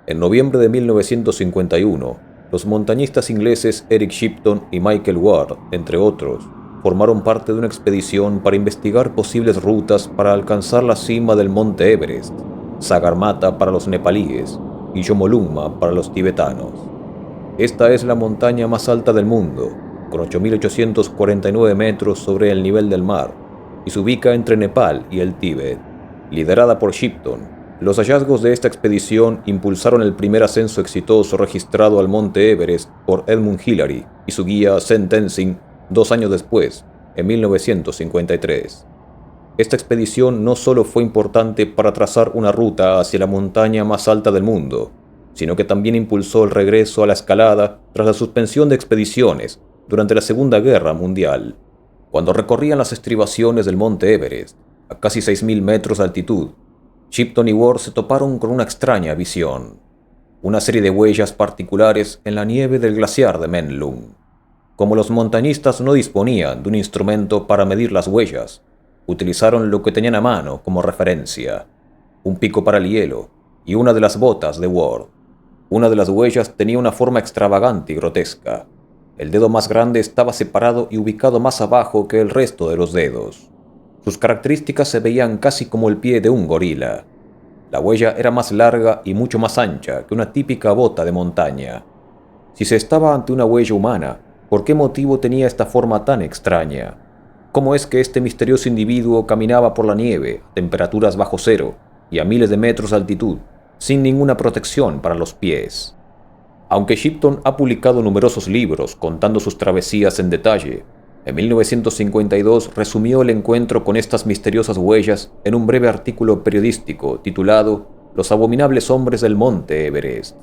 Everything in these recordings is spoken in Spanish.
En noviembre de 1951, los montañistas ingleses Eric Shipton y Michael Ward, entre otros, formaron parte de una expedición para investigar posibles rutas para alcanzar la cima del monte Everest, Sagarmatha para los nepalíes y Jomolungma para los tibetanos. Esta es la montaña más alta del mundo, con 8.849 metros sobre el nivel del mar, y se ubica entre Nepal y el Tíbet. Liderada por Shipton, los hallazgos de esta expedición impulsaron el primer ascenso exitoso registrado al monte Everest por Edmund Hillary y su guía Sen Tenzing 2 años después, en 1953. Esta expedición no solo fue importante para trazar una ruta hacia la montaña más alta del mundo, sino que también impulsó el regreso a la escalada tras la suspensión de expediciones durante la Segunda Guerra Mundial. Cuando recorrían las estribaciones del monte Everest, a casi 6.000 metros de altitud, Shipton y Ward se toparon con una extraña visión: una serie de huellas particulares en la nieve del glaciar de Menlung. Como los montañistas no disponían de un instrumento para medir las huellas, utilizaron lo que tenían a mano como referencia: un pico para el hielo y una de las botas de Ward. Una de las huellas tenía una forma extravagante y grotesca. El dedo más grande estaba separado y ubicado más abajo que el resto de los dedos. Sus características se veían casi como el pie de un gorila. La huella era más larga y mucho más ancha que una típica bota de montaña. Si se estaba ante una huella humana, ¿por qué motivo tenía esta forma tan extraña? ¿Cómo es que este misterioso individuo caminaba por la nieve a temperaturas bajo cero y a miles de metros de altitud, sin ninguna protección para los pies? Aunque Shipton ha publicado numerosos libros contando sus travesías en detalle, en 1952 resumió el encuentro con estas misteriosas huellas en un breve artículo periodístico titulado Los abominables hombres del monte Everest.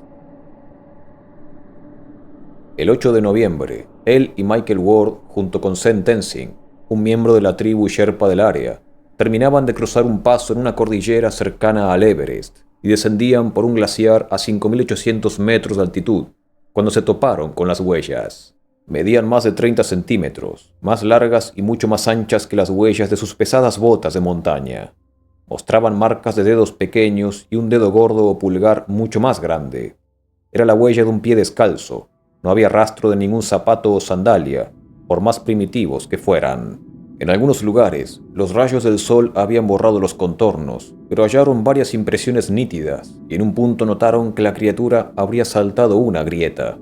El 8 de noviembre, él y Michael Ward, junto con Sen Tenzing, un miembro de la tribu Sherpa del área, terminaban de cruzar un paso en una cordillera cercana al Everest y descendían por un glaciar a 5.800 metros de altitud cuando se toparon con las huellas. Medían más de 30 centímetros, más largas y mucho más anchas que las huellas de sus pesadas botas de montaña. Mostraban marcas de dedos pequeños y un dedo gordo o pulgar mucho más grande. Era la huella de un pie descalzo. No había rastro de ningún zapato o sandalia, por más primitivos que fueran. En algunos lugares, los rayos del sol habían borrado los contornos, pero hallaron varias impresiones nítidas, y en un punto notaron que la criatura habría saltado una grieta.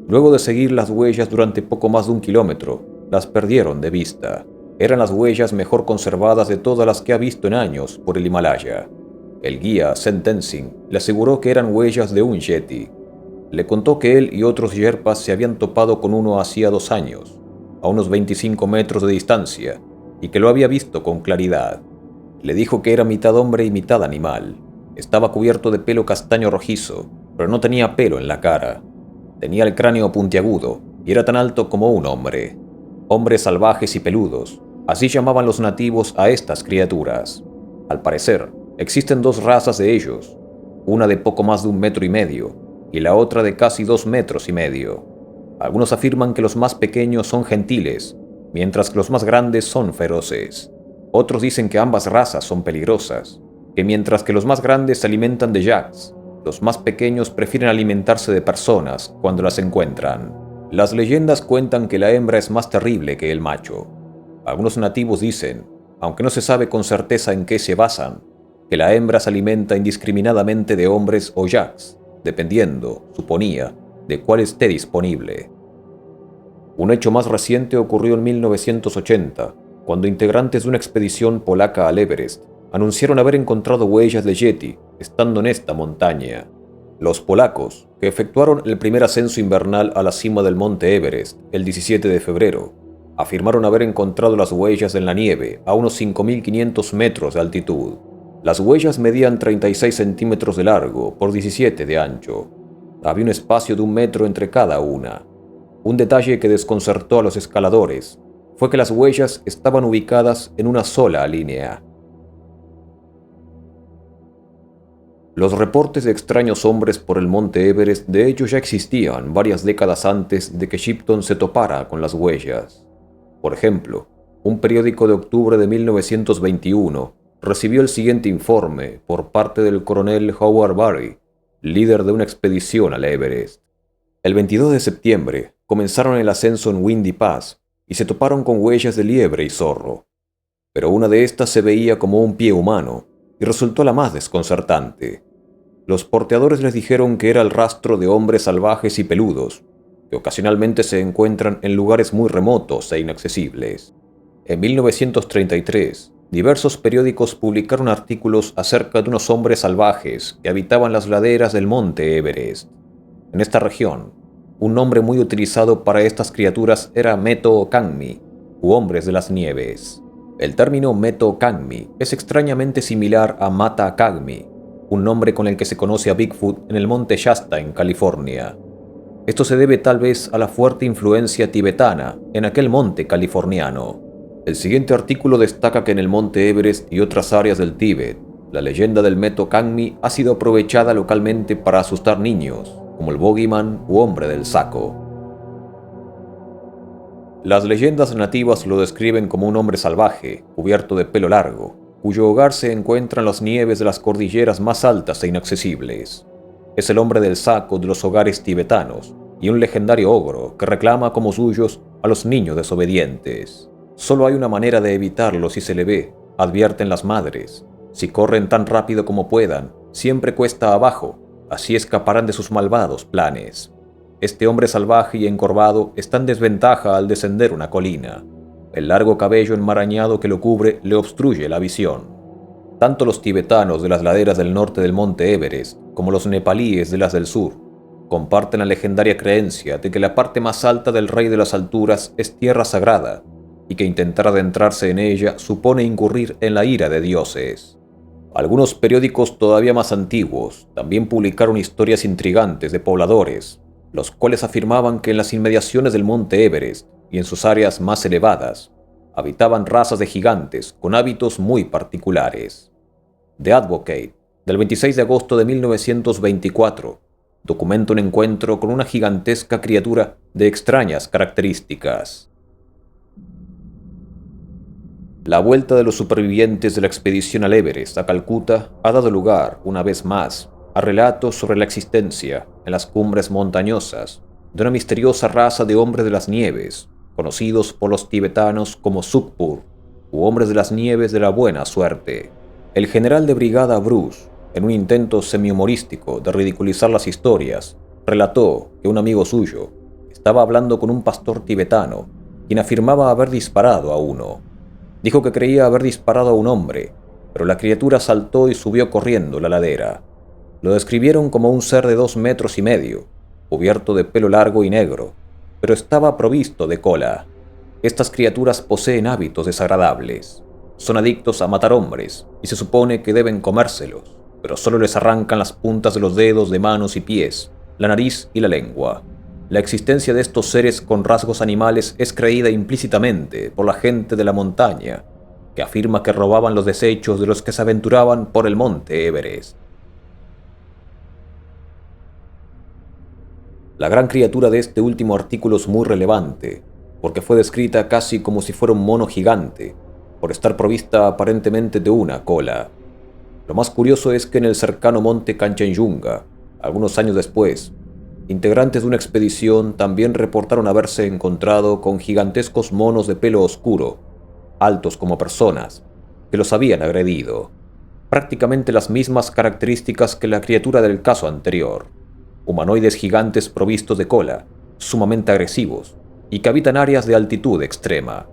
Luego de seguir las huellas durante poco más de 1 kilómetro, las perdieron de vista. Eran las huellas mejor conservadas de todas las que ha visto en años por el Himalaya. El guía Sen Tenzing le aseguró que eran huellas de un yeti. Le contó que él y otros yerpas se habían topado con uno hacía 2 años, a unos 25 metros de distancia, y que lo había visto con claridad. Le dijo que era mitad hombre y mitad animal. Estaba cubierto de pelo castaño rojizo, pero no tenía pelo en la cara. Tenía el cráneo puntiagudo y era tan alto como un hombre. Hombres salvajes y peludos, así llamaban los nativos a estas criaturas. Al parecer, existen 2 razas de ellos, una de poco más de 1,5 metros y la otra de casi 2,5 metros. Algunos afirman que los más pequeños son gentiles, mientras que los más grandes son feroces. Otros dicen que ambas razas son peligrosas, que mientras que los más grandes se alimentan de yaks, los más pequeños prefieren alimentarse de personas cuando las encuentran. Las leyendas cuentan que la hembra es más terrible que el macho. Algunos nativos dicen, aunque no se sabe con certeza en qué se basan, que la hembra se alimenta indiscriminadamente de hombres o yaks, dependiendo, suponía, de cuál esté disponible. Un hecho más reciente ocurrió en 1980, cuando integrantes de una expedición polaca al Everest anunciaron haber encontrado huellas de yeti estando en esta montaña. Los polacos, que efectuaron el primer ascenso invernal a la cima del monte Everest el 17 de febrero, afirmaron haber encontrado las huellas en la nieve a unos 5.500 metros de altitud. Las huellas medían 36 centímetros de largo por 17 de ancho. Había un espacio de 1 metro entre cada una. Un detalle que desconcertó a los escaladores fue que las huellas estaban ubicadas en una sola línea. Los reportes de extraños hombres por el monte Everest de hecho ya existían varias décadas antes de que Shipton se topara con las huellas. Por ejemplo, un periódico de octubre de 1921 recibió el siguiente informe por parte del coronel Howard Barry, líder de una expedición al Everest. El 22 de septiembre comenzaron el ascenso en Windy Pass y se toparon con huellas de liebre y zorro, pero una de estas se veía como un pie humano y resultó la más desconcertante. Los porteadores les dijeron que era el rastro de hombres salvajes y peludos, que ocasionalmente se encuentran en lugares muy remotos e inaccesibles. En 1933, diversos periódicos publicaron artículos acerca de unos hombres salvajes que habitaban las laderas del monte Everest. En esta región, un nombre muy utilizado para estas criaturas era Meto Kangmi, u hombres de las nieves. El término Meto Kangmi es extrañamente similar a Mata Kangmi, un nombre con el que se conoce a Bigfoot en el monte Shasta en California. Esto se debe tal vez a la fuerte influencia tibetana en aquel monte californiano. El siguiente artículo destaca que en el monte Everest y otras áreas del Tíbet, la leyenda del Meto Kangmi ha sido aprovechada localmente para asustar niños, como el Bogeyman u hombre del saco. Las leyendas nativas lo describen como un hombre salvaje, cubierto de pelo largo, cuyo hogar se encuentra en las nieves de las cordilleras más altas e inaccesibles. Es el hombre del saco de los hogares tibetanos y un legendario ogro que reclama como suyos a los niños desobedientes. Solo hay una manera de evitarlo si se le ve, advierten las madres. Si corren tan rápido como puedan, siempre cuesta abajo, así escaparán de sus malvados planes. Este hombre salvaje y encorvado está en desventaja al descender una colina. El largo cabello enmarañado que lo cubre le obstruye la visión. Tanto los tibetanos de las laderas del norte del monte Everest como los nepalíes de las del sur comparten la legendaria creencia de que la parte más alta del Rey de las Alturas es tierra sagrada y que intentar adentrarse en ella supone incurrir en la ira de dioses. Algunos periódicos todavía más antiguos también publicaron historias intrigantes de pobladores, los cuales afirmaban que en las inmediaciones del monte Everest y en sus áreas más elevadas, habitaban razas de gigantes con hábitos muy particulares. The Advocate, del 26 de agosto de 1924, documenta un encuentro con una gigantesca criatura de extrañas características. La vuelta de los supervivientes de la expedición al Everest a Calcuta ha dado lugar, una vez más, a relatos sobre la existencia, en las cumbres montañosas, de una misteriosa raza de hombres de las nieves, conocidos por los tibetanos como Sukpur, u hombres de las nieves de la buena suerte. El general de brigada Bruce, en un intento semi-humorístico de ridiculizar las historias, relató que un amigo suyo estaba hablando con un pastor tibetano, quien afirmaba haber disparado a uno. Dijo que creía haber disparado a un hombre, pero la criatura saltó y subió corriendo la ladera. Lo describieron como un ser de 2,5 metros, cubierto de pelo largo y negro, pero estaba provisto de cola. Estas criaturas poseen hábitos desagradables. Son adictos a matar hombres y se supone que deben comérselos, pero solo les arrancan las puntas de los dedos de manos y pies, la nariz y la lengua. La existencia de estos seres con rasgos animales es creída implícitamente por la gente de la montaña, que afirma que robaban los desechos de los que se aventuraban por el monte Everest. La gran criatura de este último artículo es muy relevante, porque fue descrita casi como si fuera un mono gigante, por estar provista aparentemente de una cola. Lo más curioso es que en el cercano monte Kanchenjunga, algunos años después, integrantes de una expedición también reportaron haberse encontrado con gigantescos monos de pelo oscuro, altos como personas, que los habían agredido. Prácticamente las mismas características que la criatura del caso anterior. Humanoides gigantes provistos de cola, sumamente agresivos, y que habitan áreas de altitud extrema.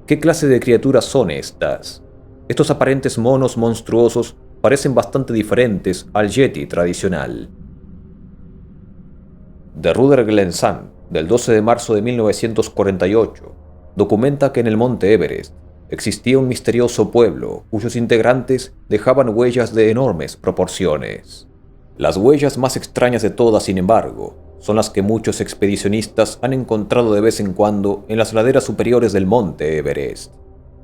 ¿Qué clase de criaturas son estas? Estos aparentes monos monstruosos parecen bastante diferentes al yeti tradicional. The Ruder Glensan, del 12 de marzo de 1948, documenta que en el monte Everest existía un misterioso pueblo cuyos integrantes dejaban huellas de enormes proporciones. Las huellas más extrañas de todas, sin embargo, son las que muchos expedicionistas han encontrado de vez en cuando en las laderas superiores del monte Everest.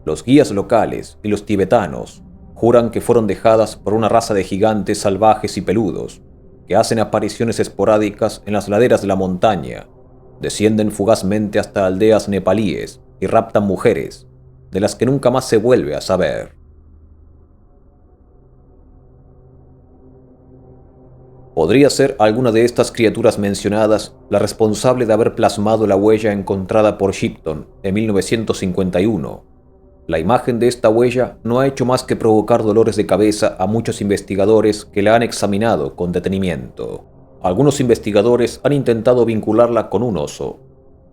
Los guías locales y los tibetanos juran que fueron dejadas por una raza de gigantes salvajes y peludos, que hacen apariciones esporádicas en las laderas de la montaña, descienden fugazmente hasta aldeas nepalíes y raptan mujeres, de las que nunca más se vuelve a saber. ¿Podría ser alguna de estas criaturas mencionadas la responsable de haber plasmado la huella encontrada por Shipton en 1951? La imagen de esta huella no ha hecho más que provocar dolores de cabeza a muchos investigadores que la han examinado con detenimiento. Algunos investigadores han intentado vincularla con un oso.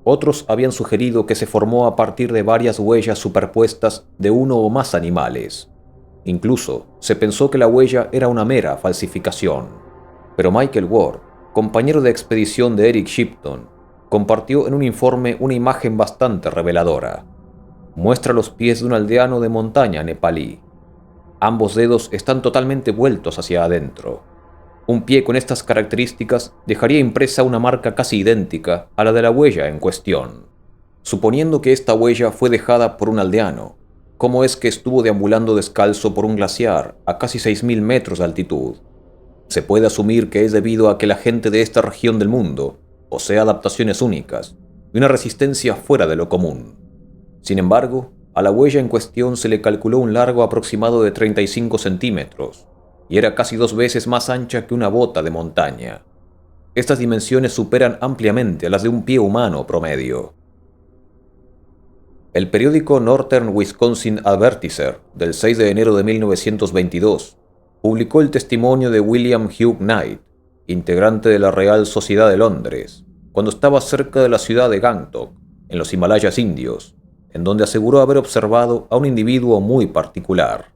Otros habían sugerido que se formó a partir de varias huellas superpuestas de uno o más animales. Incluso se pensó que la huella era una mera falsificación. Pero Michael Ward, compañero de expedición de Eric Shipton, compartió en un informe una imagen bastante reveladora. Muestra los pies de un aldeano de montaña nepalí. Ambos dedos están totalmente vueltos hacia adentro. Un pie con estas características dejaría impresa una marca casi idéntica a la de la huella en cuestión. Suponiendo que esta huella fue dejada por un aldeano, ¿cómo es que estuvo deambulando descalzo por un glaciar a casi 6.000 metros de altitud? Se puede asumir que es debido a que la gente de esta región del mundo posee adaptaciones únicas y una resistencia fuera de lo común. Sin embargo, a la huella en cuestión se le calculó un largo aproximado de 35 centímetros y era casi 2 veces más ancha que una bota de montaña. Estas dimensiones superan ampliamente a las de un pie humano promedio. El periódico Northern Wisconsin Advertiser del 6 de enero de 1922 publicó el testimonio de William Hugh Knight, integrante de la Real Sociedad de Londres, cuando estaba cerca de la ciudad de Gangtok, en los Himalayas indios, en donde aseguró haber observado a un individuo muy particular.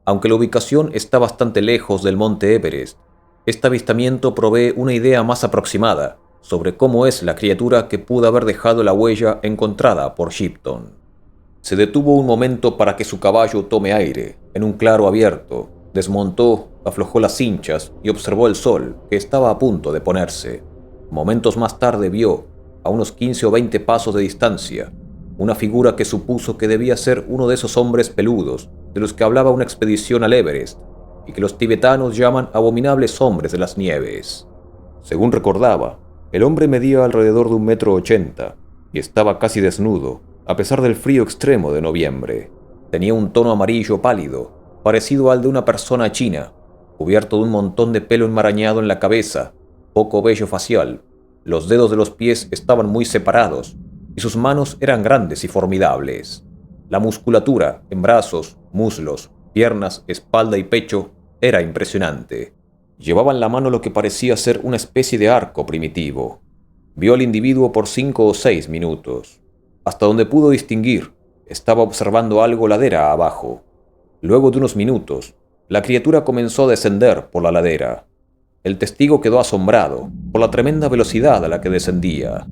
Aunque la ubicación está bastante lejos del monte Everest, este avistamiento provee una idea más aproximada sobre cómo es la criatura que pudo haber dejado la huella encontrada por Shipton. Se detuvo un momento para que su caballo tome aire, en un claro abierto, desmontó, aflojó las cinchas y observó el sol, que estaba a punto de ponerse. Momentos más tarde vio, a unos 15 o 20 pasos de distancia, una figura que supuso que debía ser uno de esos hombres peludos de los que hablaba una expedición al Everest y que los tibetanos llaman abominables hombres de las nieves. Según recordaba, el hombre medía alrededor de 1,80 m y estaba casi desnudo, a pesar del frío extremo de noviembre. Tenía un tono amarillo pálido, parecido al de una persona china, cubierto de un montón de pelo enmarañado en la cabeza, poco vello facial. Los dedos de los pies estaban muy separados y sus manos eran grandes y formidables. La musculatura en brazos, muslos, piernas, espalda y pecho era impresionante. Llevaba en la mano lo que parecía ser una especie de arco primitivo. Vio al individuo por 5 o 6 minutos. Hasta donde pudo distinguir, estaba observando algo ladera abajo. Luego de unos minutos, la criatura comenzó a descender por la ladera. El testigo quedó asombrado por la tremenda velocidad a la que descendía.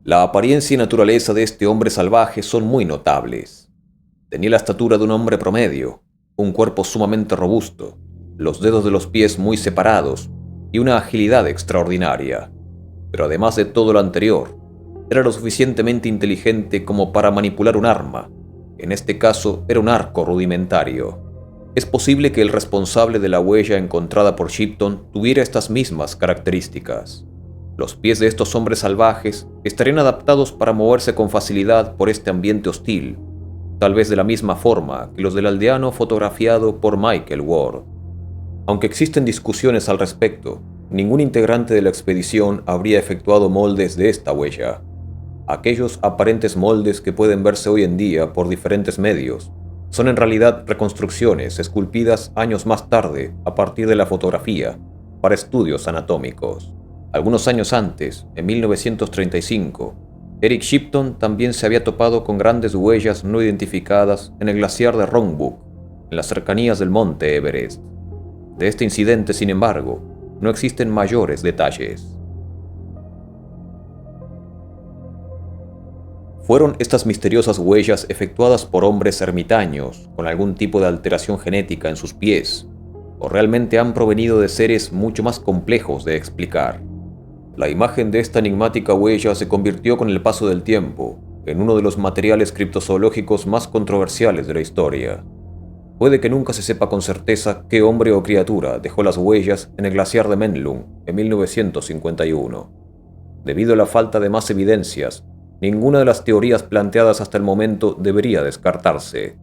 La apariencia y naturaleza de este hombre salvaje son muy notables. Tenía la estatura de un hombre promedio, un cuerpo sumamente robusto, los dedos de los pies muy separados y una agilidad extraordinaria. Pero además de todo lo anterior, era lo suficientemente inteligente como para manipular un arma. En este caso era un arco rudimentario. Es posible que el responsable de la huella encontrada por Shipton tuviera estas mismas características. Los pies de estos hombres salvajes estarían adaptados para moverse con facilidad por este ambiente hostil, tal vez de la misma forma que los del aldeano fotografiado por Michael Ward. Aunque existen discusiones al respecto, ningún integrante de la expedición habría efectuado moldes de esta huella. Aquellos aparentes moldes que pueden verse hoy en día por diferentes medios son en realidad reconstrucciones esculpidas años más tarde a partir de la fotografía para estudios anatómicos. Algunos años antes, en 1935, Eric Shipton también se había topado con grandes huellas no identificadas en el glaciar de Rongbuk, en las cercanías del monte Everest. De este incidente, sin embargo, no existen mayores detalles. ¿Fueron estas misteriosas huellas efectuadas por hombres ermitaños con algún tipo de alteración genética en sus pies, o realmente han provenido de seres mucho más complejos de explicar? La imagen de esta enigmática huella se convirtió con el paso del tiempo en uno de los materiales criptozoológicos más controversiales de la historia. Puede que nunca se sepa con certeza qué hombre o criatura dejó las huellas en el glaciar de Menlung en 1951. Debido a la falta de más evidencias, ninguna de las teorías planteadas hasta el momento debería descartarse.